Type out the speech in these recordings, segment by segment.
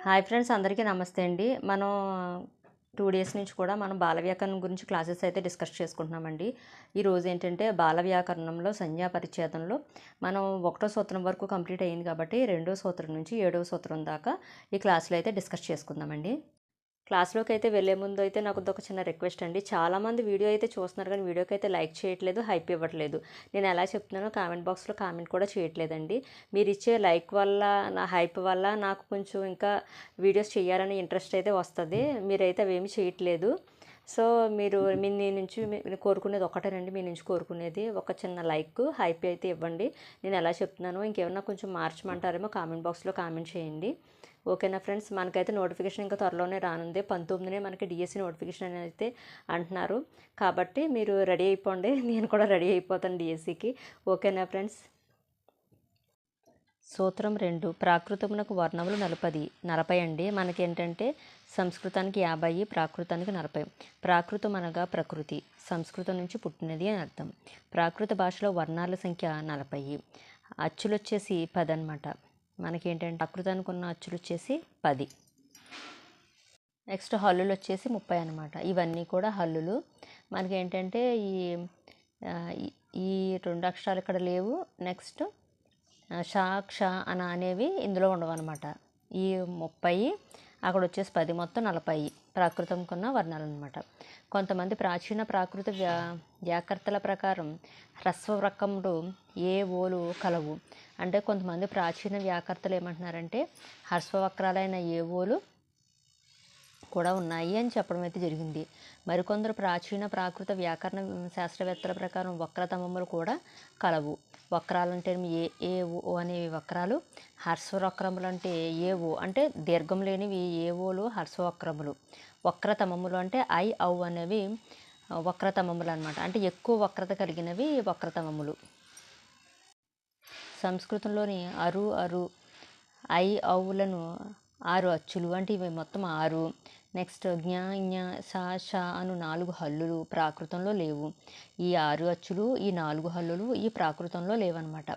Hi friends, అందరికీ నమస్తే అండి. మనం 2 డేస్ నుంచి కూడా మనం బాల వ్యాకరణం గురించి క్లాసెస్ అయితే డిస్కస్ చేసుకుంటున్నామండి. ఈరోజు ఏంటంటే బాల వ్యాకరణంలో సంజ్ఞా పరిచ్ఛేదంలో మనం 1వ సూత్రం వరకు కంప్లీట్ అయింది కాబట్టి 2వ సూత్రం నుంచి 7వ సూత్రం దాకా ఈ క్లాస్లో అయితే డిస్కస్ చేసుకుందామండి. క్లాస్లోకి అయితే వెళ్ళే ముందు అయితే నాకు ఒక చిన్న రిక్వెస్ట్ అండి. చాలామంది వీడియో అయితే చూస్తున్నారు కానీ వీడియోకి అయితే లైక్ చేయట్లేదు, హైప్ ఇవ్వట్లేదు. నేను ఎలా చెప్తున్నానో కామెంట్ బాక్స్లో కామెంట్ కూడా చేయట్లేదండి. మీరు ఇచ్చే లైక్ వల్ల, నా హైప్ వల్ల నాకు కొంచెం ఇంకా వీడియోస్ చేయాలనే ఇంట్రెస్ట్ అయితే వస్తుంది. మీరైతే అవేమి చేయట్లేదు. సో మీరు మీ నుంచి కోరుకునేది ఒకటేనండి. మీ నుంచి కోరుకునేది ఒక చిన్న లైక్, హైప్ అయితే ఇవ్వండి. నేను ఎలా చెప్తున్నానో ఇంకేమన్నా కొంచెం మార్చమంటారేమో కామెంట్ బాక్స్లో కామెంట్ చేయండి. ఓకేనా ఫ్రెండ్స్, మనకైతే నోటిఫికేషన్ ఇంకా త్వరలోనే రానుంది. 19నే మనకి డిఎస్సి నోటిఫికేషన్ అని అయితే అంటున్నారు. కాబట్టి మీరు రెడీ అయిపోండి, నేను కూడా రెడీ అయిపోతాను డిఎస్సికి. ఓకేనా ఫ్రెండ్స్. సూత్రం 2, ప్రాకృతమునకు వర్ణములు 40 అండి. మనకేంటంటే సంస్కృతానికి 50, ప్రాకృతానికి 40. ప్రాకృతం అనగా ప్రకృతి, సంస్కృతం నుంచి పుట్టినది అని అర్థం. ప్రాకృత భాషలో వర్ణాల సంఖ్య 40. అచ్చులు వచ్చేసి 10 అనమాట. మనకేంటంటే ప్రాకృతానికి ఉన్న అచ్చులు వచ్చేసి 10. నెక్స్ట్ హల్లులు వచ్చేసి 30 అనమాట. ఇవన్నీ కూడా హల్లులు. మనకేంటంటే ఈ 2 అక్షరాలు ఇక్కడ లేవు. నెక్స్ట్ షా, క్ష అన అనేవి ఇందులో ఉండవు అనమాట. ఈ 30, అక్కడ వచ్చేసి 10, మొత్తం 40 ప్రాకృతం కొన్న వర్ణాలు అనమాట. కొంతమంది ప్రాచీన ప్రాకృత వ్యాకర్తల ప్రకారం హ్రస్వవక్రములు ఏ ఓలు కలవు. అంటే కొంతమంది ప్రాచీన వ్యాకర్తలు ఏమంటున్నారంటే హ్రస్వవక్రాలైన ఏ ఓలు కూడా ఉన్నాయి అని చెప్పడం అయితే జరిగింది. మరికొందరు ప్రాచీన ప్రాకృత వ్యాకరణ శాస్త్రవేత్తల ప్రకారం వక్రతమములు కూడా కలవు. వక్రాలు అంటే ఏ ఓ అనేవి వక్రాలు, హర్స్వవక్రములు అంటే ఏ ఓ అంటే దీర్ఘం లేనివి ఏ ఓలు హర్స్వవక్రములు. వక్రతమములు అంటే ఐ ఔ అనేవి వక్రతమములు అనమాట. అంటే ఎక్కువ వక్రత కలిగినవి వక్రతమములు. సంస్కృతంలోని అరు, ఐ ఔలను 6 అచ్చులు అంటే ఇవి మొత్తం 6. నెక్స్ట్ జ్ఞ, జ్ఞ, ష, ష అను 4 హల్లులు ప్రాకృతంలో లేవు. ఈ 6 అచ్చులు, ఈ 4 హల్లులు ఈ ప్రాకృతంలో లేవన్నమాట.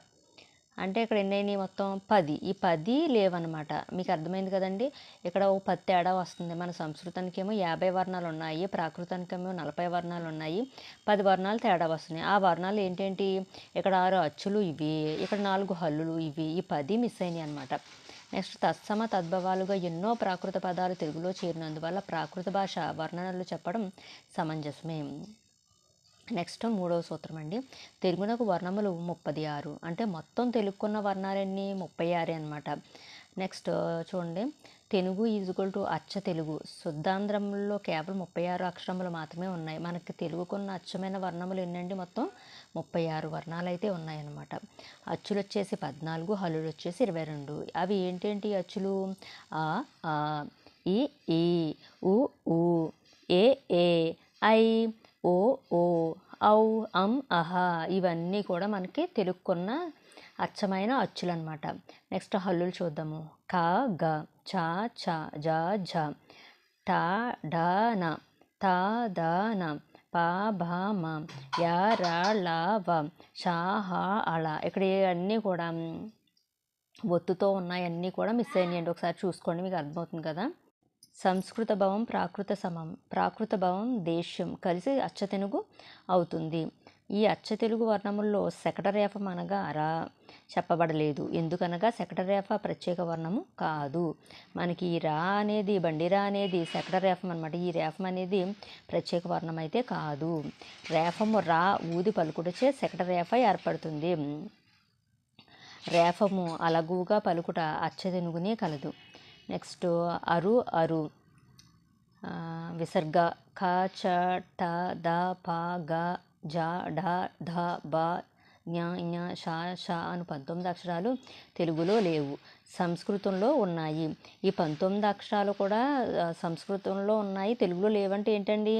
అంటే ఇక్కడ ఎన్నైనాయి మొత్తం 10. ఈ 10 లేవన్నమాట. మీకు అర్థమైంది కదండి. ఇక్కడ ఓ 10 తేడా వస్తుంది. మన సంస్కృతానికి ఏమో 50 వర్ణాలు ఉన్నాయి, ప్రాకృతానికేమో 40 వర్ణాలు ఉన్నాయి. 10 వర్ణాలు తేడా వస్తున్నాయి. ఆ వర్ణాలు ఏంటేంటి, ఇక్కడ 6 అచ్చులు ఇవి, ఇక్కడ 4 హల్లులు ఇవి, ఈ 10 మిస్ అయినాయి అనమాట. నెక్స్ట్ తత్సమ తద్భవాలుగా ఎన్నో ప్రాకృత పదాలు తెలుగులో చేరినందువల్ల ప్రాకృత భాష వర్ణనలు చెప్పడం సమంజసమే. నెక్స్ట్ 3వ సూత్రం అండి. తెలుగునకు వర్ణములు 36. అంటే మొత్తం తెలుగుకున్న వర్ణాలన్నీ 36 అనమాట. నెక్స్ట్ చూడండి, తెలుగు ఈజ్వల్ టు అచ్చ తెలుగు. శుద్ధాంధ్రంలో కేవలం 36 అక్షరములు మాత్రమే ఉన్నాయి. మనకి తెలుగుకున్న అచ్చమైన వర్ణములు ఎన్నండి, మొత్తం 36 వర్ణాలు అయితే ఉన్నాయన్నమాట. అచ్చులు వచ్చేసి 14, హల్లులు వచ్చేసి 22. అవి ఏంటేంటి అచ్చులు, ఆ, ఈ, ఉ, ఏ, ఐ, ఓ, ఔ, అహ ఇవన్నీ కూడా మనకి తెలుగుకున్న అచ్చమైన అచ్చులు అనమాట. నెక్స్ట్ హల్లులు చూద్దాము. క, గ, చ, ఛ, జ, ఝ, ట, ఢ, న, త, ద, న, ప, భ, మ, య, ర, ళ, వ, ష, హ, అళ. ఇక్కడ అన్నీ కూడా ఒత్తుతో ఉన్నాయి, అన్నీ కూడా మిస్ అయినాయండి. ఒకసారి చూసుకోండి, మీకు అర్థమవుతుంది కదా. సంస్కృత భావం ప్రాకృత సమం. ప్రాకృత భావం దేశ్యం కలిసి అచ్చతెలుగు అవుతుంది. ఈ అచ్చతెలుగు వర్ణముల్లో శకటరేఫం అనగా రా చెప్పబడలేదు. ఎందుకనగా శకటరేఫ ప్రత్యేక వర్ణము కాదు. మనకి ఈ రా అనేది, బండిరా అనేది శకటరేఫం అనమాట. ఈ రేఫం అనేది ప్రత్యేక వర్ణం అయితే కాదు. రేఫము రా ఊది పలుకుటచే శకటరేఫ ఏర్పడుతుంది. రేఫము అలగుగా పలుకుట అచ్చతెనుగునే కలదు. నెక్స్ట్ అరు, విసర్గ ఖ, చ, ట, ద, ప, గ, జ, ఢ, ధ, బ, జ్ఞ, ఞ, ష, ష అను 19 అక్షరాలు తెలుగులో లేవు, సంస్కృతంలో ఉన్నాయి. ఈ 19 అక్షరాలు కూడా సంస్కృతంలో ఉన్నాయి, తెలుగులో లేవంటే ఏంటండి,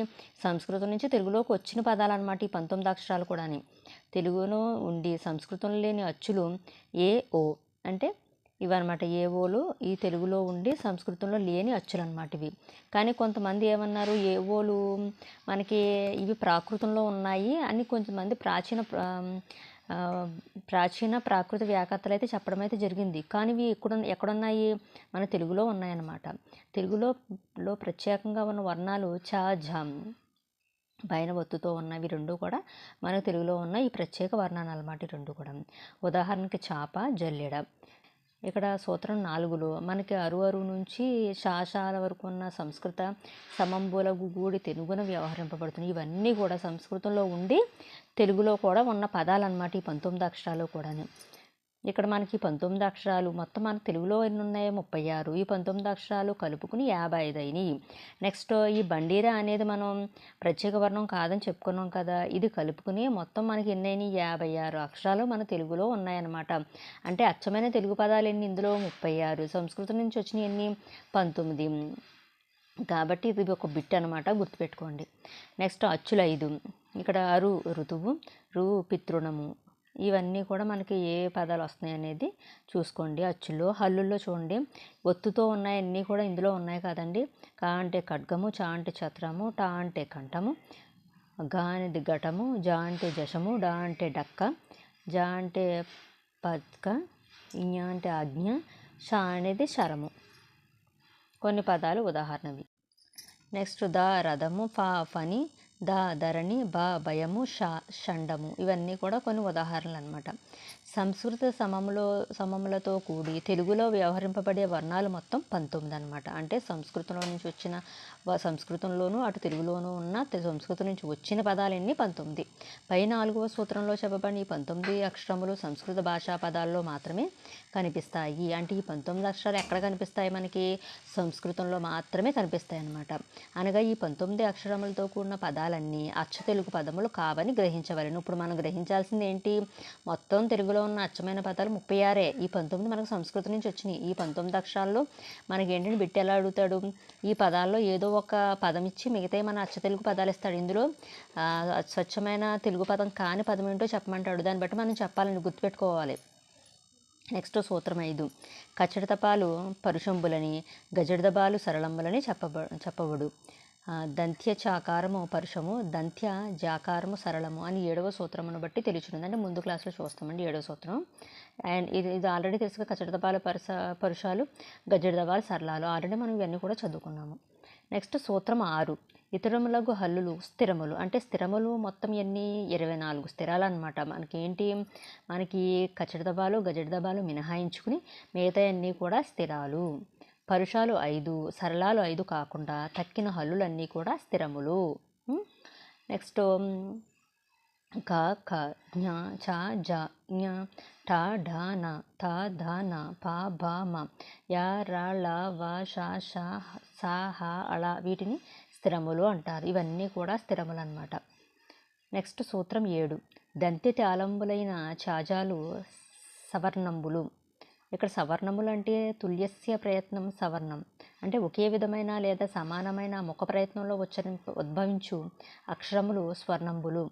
సంస్కృతం నుంచి తెలుగులోకి వచ్చిన పదాలు అనమాట. ఈ 19 అక్షరాలు కూడా తెలుగులో ఉండి సంస్కృతంలో లేని అచ్చులు ఏ, ఓ అంటే ఇవన్నమాట. ఏవోలు ఈ తెలుగులో ఉండి సంస్కృతంలో లేని అచ్చులు అనమాట ఇవి. కానీ కొంతమంది ఏమన్నారు, ఏవోలు మనకి ఇవి ప్రాకృతంలో ఉన్నాయి అని కొంతమంది ప్రాచీన ప్రాచీన ప్రాకృత వ్యాకర్తలు అయితే చెప్పడం అయితే జరిగింది. కానీ ఇవి ఎక్కడున్నాయి? మన తెలుగులో ఉన్నాయన్నమాట. తెలుగులో ప్రత్యేకంగా ఉన్న వర్ణాలు చ, ఝ పైన ఒత్తుతో ఉన్నవి రెండు కూడా మన తెలుగులో ఉన్న ఈ ప్రత్యేక వర్ణాలు అన్నమాట. ఈ రెండు కూడా ఉదాహరణకి చాప, జల్లెడ. ఇక్కడ సూత్రం 4లో మనకి అరు నుంచి శాశాల వరకు ఉన్న సంస్కృత సమంబులకు కూడి తెలుగున వ్యవహరింపబడుతుంది. ఇవన్నీ కూడా సంస్కృతంలో ఉండి తెలుగులో కూడా ఉన్న పదాలు అన్నమాట. ఈ 19 అక్షరాలు కూడా. ఇక్కడ మనకి 19 అక్షరాలు మొత్తం మన తెలుగులో ఎన్ని ఉన్నాయి? 36. ఈ 19 అక్షరాలు కలుపుకుని 55 అయినాయి. నెక్స్ట్ ఈ బండీరా అనేది మనం ప్రత్యేక వర్ణం కాదని చెప్పుకున్నాం కదా. ఇది కలుపుకుని మొత్తం మనకి ఎన్ని అయినాయి? 56 అక్షరాలు మన తెలుగులో ఉన్నాయన్నమాట. అంటే అచ్చమైన తెలుగు పదాలు ఎన్ని? ఇందులో 36. సంస్కృతం నుంచి వచ్చినాయి ఎన్ని? 19. కాబట్టి ఇది ఒక బిట్ అనమాట, గుర్తుపెట్టుకోండి. నెక్స్ట్ అచ్చులు 5. ఇక్కడ అరు ఋతువు, రు పితృణము. ఇవన్నీ కూడా మనకి ఏ పదాలు వస్తున్నాయి అనేది చూసుకోండి. అచ్చుల్లో హల్లుల్లో చూడండి, ఒత్తుతో ఉన్నాయన్నీ కూడా ఇందులో ఉన్నాయి కదండి. కా అంటే ఖడ్గము, చా అంటే ఛత్రము, టా అంటే కంఠము, గా అనేది ఘటము, జా అంటే జశము, డా అంటే డక్క, జా అంటే పద్క, ఇఞ అంటే ఆజ్ఞ, షా అనేది శరము. కొన్ని పదాలు ఉదాహరణవి. నెక్స్ట్ ద రథము, ఫా ఫని, ద ధరణి, బ భయము, ష షండము. ఇవన్నీ కూడా కొన్ని ఉదాహరణలు అనమాట. సంస్కృత సమములతో కూడి తెలుగులో వ్యవహరింపబడే వర్ణాలు మొత్తం 19 అనమాట. అంటే సంస్కృతంలో నుంచి వచ్చిన సంస్కృతంలోనూ అటు తెలుగులోనూ ఉన్న సంస్కృతం నుంచి వచ్చిన పదాలు ఎన్ని? 19. పై 4వ సూత్రంలో చెప్పబడిన ఈ 19 అక్షరములు సంస్కృత భాషా పదాల్లో మాత్రమే కనిపిస్తాయి. అంటే ఈ 19 అక్షరాలు ఎక్కడ కనిపిస్తాయి? మనకి సంస్కృతంలో మాత్రమే కనిపిస్తాయి అన్నమాట. అనగా ఈ 19 అక్షరములతో కూడిన పదాలన్నీ అచ్చ తెలుగు పదములు కావని గ్రహించవలను. ఇప్పుడు మనం గ్రహించాల్సింది ఏంటి? మొత్తం తెలుగులో ఉన్న అచ్చమైన పదాలు 36. ఈ 19 మనకు సంస్కృతం నుంచి వచ్చినాయి. ఈ 19 అక్షరాల్లో మనకి ఏంటంటే బిట్టి ఎలా అడుగుతాడు? ఈ పదాల్లో ఏదో ఒక పదం ఇచ్చి మిగతా మన అచ్చ తెలుగు పదాలు ఇస్తాడు. ఇందులో స్వచ్ఛమైన తెలుగు పదం కాని పదం ఏంటో చెప్పమంటాడు. దాన్ని బట్టి మనం చెప్పాలని గుర్తుపెట్టుకోవాలి. నెక్స్ట్ సూత్రం 5. కచ్చడితపాలు పరుషంబులని, గజడిదబాలు సరళంబులని చెప్పబడు. దంత్య చాకారము పరుషము, దంత్య జాకారము సరళము అని 7వ సూత్రమును బట్టి తెలుచుంది. అంటే ముందు క్లాస్లో చూస్తామండి 7వ సూత్రం. అండ్ ఇది ఆల్రెడీ తెలుసుగా, కచ్చడిదపాలు పరుషాలు, గజడిదబాలు సరళాలు. ఆల్రెడీ మనం ఇవన్నీ కూడా చదువుకున్నాము. నెక్స్ట్ సూత్రం 6. ఇతరములకు హల్లులు స్థిరములు. అంటే స్థిరములు మొత్తం ఎన్ని? 24 స్థిరాలు అనమాట. మనకి కచ్చడిదబాలు, గజడిదబాలు మినహాయించుకుని మిగతా అన్నీ కూడా స్థిరాలు. పరుషాలు 5, సరళాలు 5 కాకుండా తక్కిన హల్లులన్నీ కూడా స్థిరములు. నెక్స్ట్ క, ఖ, జ్ఞ, చ, జ, జ్ఞ, ఠ, ఢ, న, థ, ధ, న, ప, భ, మ, య, ర, ళ, వ, ష, ష, స, హ, అళ వీటిని స్థిరములు అంటారు. ఇవన్నీ కూడా స్థిరములు అన్నమాట. నెక్స్ట్ సూత్రం 7. దంత్య తాళంబులైన చాజాలు సవర్ణంబులు. ఇక్కడ సవర్ణములు అంటే తుల్యస్య ప్రయత్నం సవర్ణం. అంటే ఒకే విధమైన లేదా సమానమైన ముఖ ప్రయత్నంలో ఉద్భవించు అక్షరములు స్వర్ణంబులు.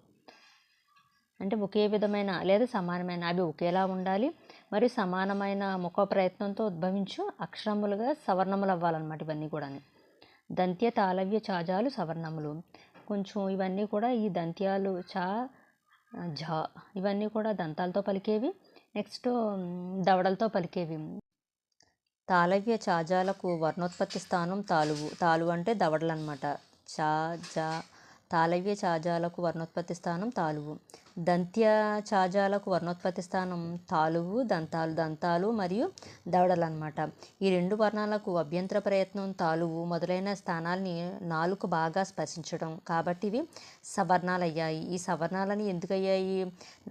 అంటే ఒకే విధమైన లేదా సమానమైన, అవి ఒకేలా ఉండాలి మరియు సమానమైన ముఖ ప్రయత్నంతో ఉద్భవించు అక్షరములుగా సవర్ణములు అవ్వాలన్నమాట. ఇవన్నీ కూడా దంత్య తాళవ్య చాజాలు సవర్ణములు. కొంచెం ఇవన్నీ కూడా ఈ దంత్యాలు చ, ఝ ఇవన్నీ కూడా దంతాలతో పలికేవి. నెక్స్ట్ దవడలతో పలికేవి. తాళవ్య చాజాలకు వర్ణోత్పత్తి స్థానం తాలువు. తాలువు అంటే దవడలు అనమాట. చ, జ. తాళవ్య చాజాలకు వర్ణోత్పత్తి స్థానం తాలువు. దంత్య చాజాలకు వర్ణోత్పత్తి స్థానం తాలువు, దంతాలు మరియు దవడలు అనమాట. ఈ రెండు వర్ణాలకు అభ్యంతర ప్రయత్నం తాలువు మొదలైన స్థానాల్ని నాలుక బాగా స్పర్శించడం కాబట్టి ఇవి సవర్ణాలు అయ్యాయి. ఈ సవర్ణాలని ఎందుకు అయ్యాయి?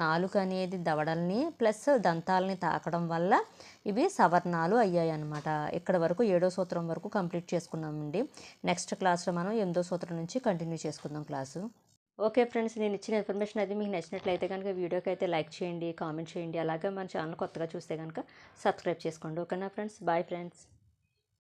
నాలుక అనేది దవడల్ని ప్లస్ దంతాలని తాకడం వల్ల ఇవి సవర్ణాలు అయ్యాయి అన్నమాట. ఇక్కడ వరకు 7వ సూత్రం వరకు కంప్లీట్ చేసుకున్నామండి. నెక్స్ట్ క్లాస్లో మనం 8వ సూత్రం నుంచి కంటిన్యూ చేసుకుందాం క్లాసు. ఓకే ఫ్రెండ్స్, నేను ఇచ్చిన ఇన్ఫర్మేషన్ అది మీకు నచ్చినట్లయితే కనుక వీడియోకి అయితే లైక్ చేయండి, కామెంట్ చేయండి. అలాగే మన ఛానల్ కొత్తగా చూస్తే కనుక సబ్స్క్రైబ్ చేసుకోండి. ఓకేనా ఫ్రెండ్స్? Bye friends.